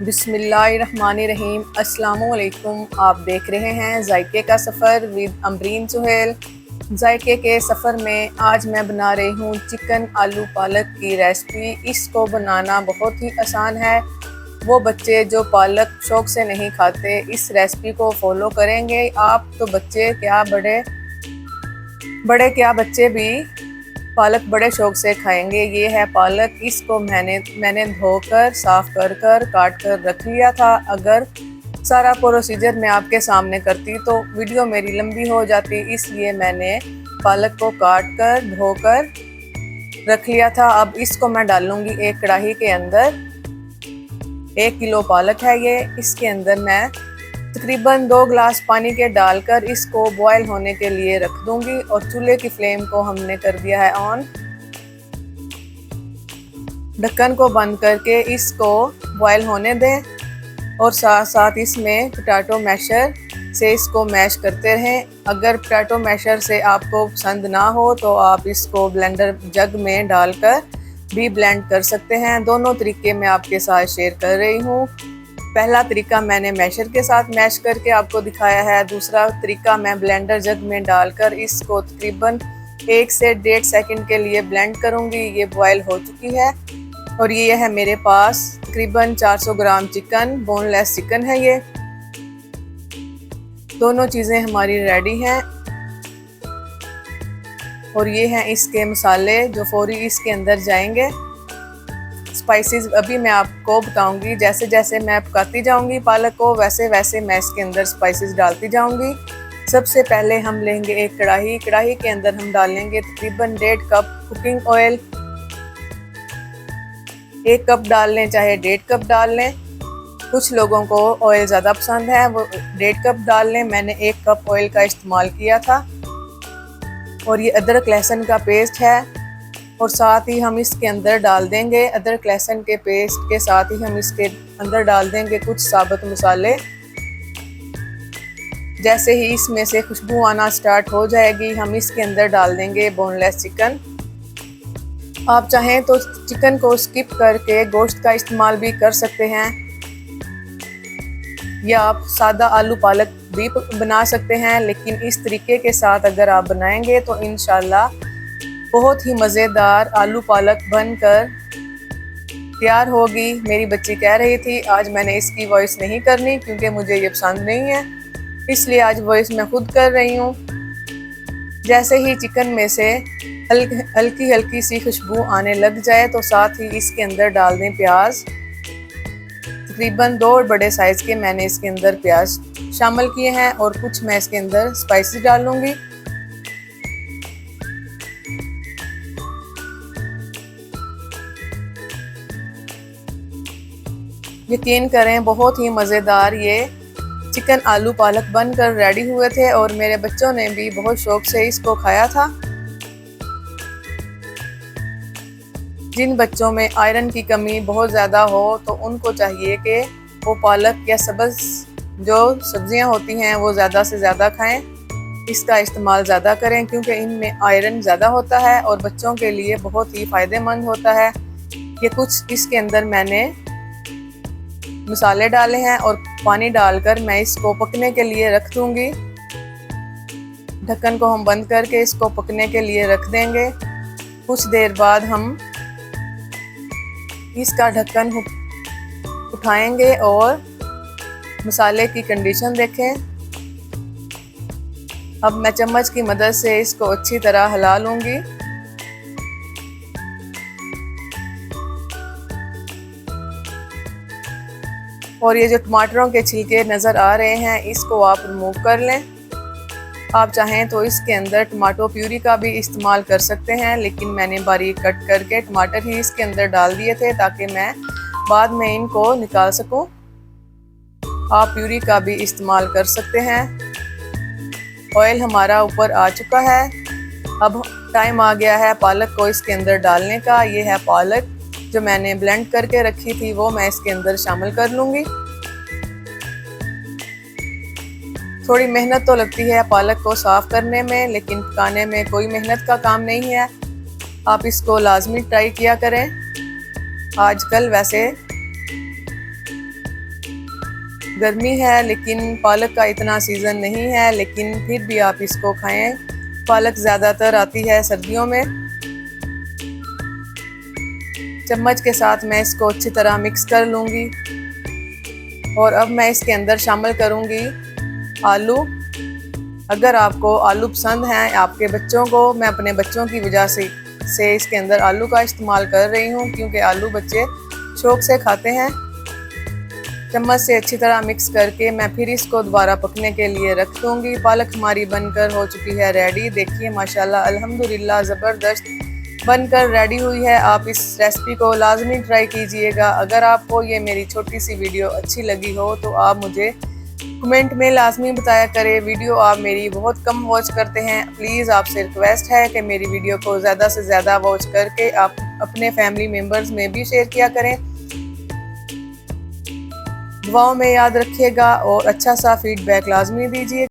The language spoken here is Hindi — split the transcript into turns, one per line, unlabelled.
बिस्मिल्लाहिर्रहमानिर्रहीम। अस्सलामुअलैकुम। आप देख रहे हैं जायके का सफ़र विद अमरीन सुहेल। जायके के सफ़र में आज मैं बना रही हूँ चिकन आलू पालक की रेसिपी। इसको बनाना बहुत ही आसान है। वो बच्चे जो पालक शौक़ से नहीं खाते इस रेसिपी को फॉलो करेंगे। आप तो बच्चे क्या बड़े बड़े क्या बच्चे भी पालक बड़े शौक़ से खाएंगे। ये है पालक। इसको मैंने धोकर साफ़ कर काट कर रख लिया था। अगर सारा प्रोसीजर मैं आपके सामने करती तो वीडियो मेरी लंबी हो जाती, इसलिए मैंने पालक को काट कर धोकर रख लिया था। अब इसको मैं डालूंगी एक कढ़ाई के अंदर। 1 किलो पालक है ये। इसके अंदर मैं तकरीबन 2 गिलास पानी के डालकर इसको बॉयल होने के लिए रख दूंगी और चूल्हे की फ्लेम को हमने कर दिया है ऑन। ढक्कन को बंद करके इसको बॉयल होने दें और साथ साथ इसमें पोटैटो मैशर से इसको मैश करते रहें। अगर पोटैटो मैशर से आपको पसंद ना हो तो आप इसको ब्लेंडर जग में डालकर भी ब्लेंड कर सकते हैं। दोनों तरीके मैं आपके साथ शेयर कर रही हूँ। पहला तरीका मैंने मैशर के साथ मैश करके आपको दिखाया है। दूसरा तरीका मैं ब्लेंडर जग में डालकर इसको तकरीबन 1 से 1.5 सेकंड के लिए ब्लेंड करूंगी। ये बॉयल हो चुकी है और ये है मेरे पास तकरीबन 400 ग्राम चिकन, बोनलेस चिकन है ये। दोनों चीज़ें हमारी रेडी हैं और ये हैं इसके मसाले जो फौरी इसके अंदर जाएंगे। स्पाइसेस अभी मैं आपको बताऊंगी। जैसे जैसे मैं पकाती जाऊंगी पालक को वैसे वैसे मैं इसके अंदर स्पाइसेस डालती जाऊंगी। सबसे पहले हम लेंगे एक कढ़ाई के अंदर हम डालेंगे तकरीबन 1.5 कप कुकिंग ऑयल। 1 कप डाल लें चाहे 1.5 कप डाल लें। कुछ लोगों को ऑयल ज़्यादा पसंद है वो 1.5 कप डाल लें। मैंने 1 कप ऑयल का इस्तेमाल किया था। और ये अदरक लहसुन का पेस्ट है और साथ ही हम इसके अंदर डाल देंगे अदरक लहसुन के पेस्ट के साथ ही हम इसके अंदर डाल देंगे कुछ साबुत मसाले। जैसे ही इसमें से खुशबू आना स्टार्ट हो जाएगी हम इसके अंदर डाल देंगे बोनलेस चिकन। आप चाहें तो चिकन को स्किप करके गोश्त का इस्तेमाल भी कर सकते हैं या आप सादा आलू पालक भी बना सकते हैं, लेकिन इस तरीके के साथ अगर आप बनाएंगे तो इंशाल्लाह बहुत ही मज़ेदार आलू पालक बनकर तैयार होगी। मेरी बच्ची कह रही थी आज मैंने इसकी वॉइस नहीं करनी क्योंकि मुझे ये पसंद नहीं है, इसलिए आज वॉइस मैं खुद कर रही हूँ। जैसे ही चिकन में से हल्की हल्की सी खुशबू आने लग जाए तो साथ ही इसके अंदर डाल दें प्याज। तकरीबन 2 बड़े साइज़ के मैंने इसके अंदर प्याज शामिल किए हैं और कुछ मैं इसके अंदर स्पाइसेस डालूंगी। यकीन करें बहुत ही मज़ेदार ये चिकन आलू पालक बनकर रेडी हुए थे और मेरे बच्चों ने भी बहुत शौक़ से इसको खाया था। जिन बच्चों में आयरन की कमी बहुत ज़्यादा हो तो उनको चाहिए कि वो पालक या सब्ज़ जो सब्ज़ियां होती हैं वो ज़्यादा से ज़्यादा खाएं। इसका इस्तेमाल ज़्यादा करें क्योंकि इनमें आयरन ज़्यादा होता है और बच्चों के लिए बहुत ही फ़ायदेमंद होता है। ये कुछ इसके अंदर मैंने मसाले डाले हैं और पानी डालकर मैं इसको पकने के लिए रख दूंगी। ढक्कन को हम बंद करके इसको पकने के लिए रख देंगे। कुछ देर बाद हम इसका ढक्कन उठाएंगे और मसाले की कंडीशन देखें। अब मैं चम्मच की मदद से इसको अच्छी तरह हिला लूंगी। और ये जो टमाटरों के छिलके नज़र आ रहे हैं इसको आप रिमूव कर लें। आप चाहें तो इसके अंदर टमाटो प्यूरी का भी इस्तेमाल कर सकते हैं, लेकिन मैंने बारीक कट करके टमाटर ही इसके अंदर डाल दिए थे ताकि मैं बाद में इनको निकाल सकूं। आप प्यूरी का भी इस्तेमाल कर सकते हैं। ऑयल हमारा ऊपर आ चुका है। अब टाइम आ गया है पालक को इसके अंदर डालने का। ये है पालक जो मैंने ब्लेंड करके रखी थी वो मैं इसके अंदर शामिल कर लूँगी। थोड़ी मेहनत तो लगती है पालक को साफ़ करने में, लेकिन पकाने में कोई मेहनत का काम नहीं है। आप इसको लाजमी ट्राई किया करें। आजकल वैसे गर्मी है लेकिन पालक का इतना सीज़न नहीं है, लेकिन फिर भी आप इसको खाएं। पालक ज़्यादातर आती है सर्दियों में। चम्मच के साथ मैं इसको अच्छी तरह मिक्स कर लूँगी और अब मैं इसके अंदर शामिल करूँगी आलू। अगर आपको आलू पसंद हैं आपके बच्चों को, मैं अपने बच्चों की वजह से इसके अंदर आलू का इस्तेमाल कर रही हूँ, क्योंकि आलू बच्चे शौक से खाते हैं। चम्मच से अच्छी तरह मिक्स करके मैं फिर इसको दोबारा पकने के लिए रख दूँगी। पालक हमारी बनकर हो चुकी है रेडी। देखिए माशाल्लाह अल्हम्दुलिल्लाह ज़बरदस्त बनकर रेडी हुई है। आप इस रेसिपी को लाजमी ट्राई कीजिएगा। अगर आपको ये मेरी छोटी सी वीडियो अच्छी लगी हो तो आप मुझे कमेंट में लाजमी बताया करें। वीडियो आप मेरी बहुत कम वॉच करते हैं, प्लीज़ आपसे रिक्वेस्ट है कि मेरी वीडियो को ज़्यादा से ज़्यादा वॉच करके आप अपने फैमिली मेम्बर्स में भी शेयर किया करें। दुआओं में याद रखिएगा और अच्छा सा फीडबैक लाजमी दीजिए।